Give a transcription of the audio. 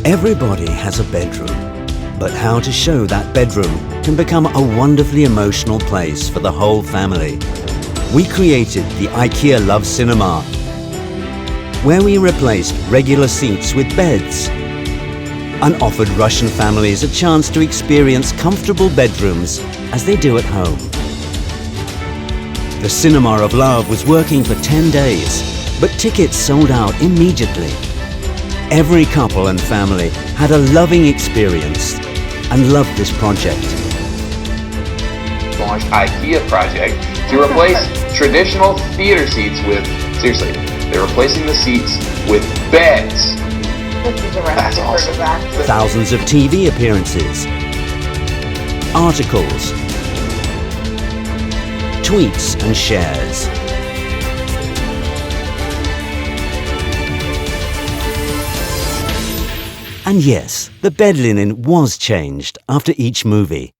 Everybody has a bedroom, but how to show that bedroom can become a wonderfully emotional place for the whole family. We created the IKEA Love Cinema, where we replaced regular seats with beds and offered Russian families a chance to experience comfortable bedrooms as they do at home. The Cinema of Love was working for 10 days, but tickets sold out immediately. Every couple and family had a loving experience and loved this project. Launched IKEA project to replace traditional theater seats with, seriously, they're replacing the seats with beds. This is a That's recipe for awesome. disaster. Thousands of TV appearances, articles, tweets and shares. And yes, the bed linen was changed after each movie.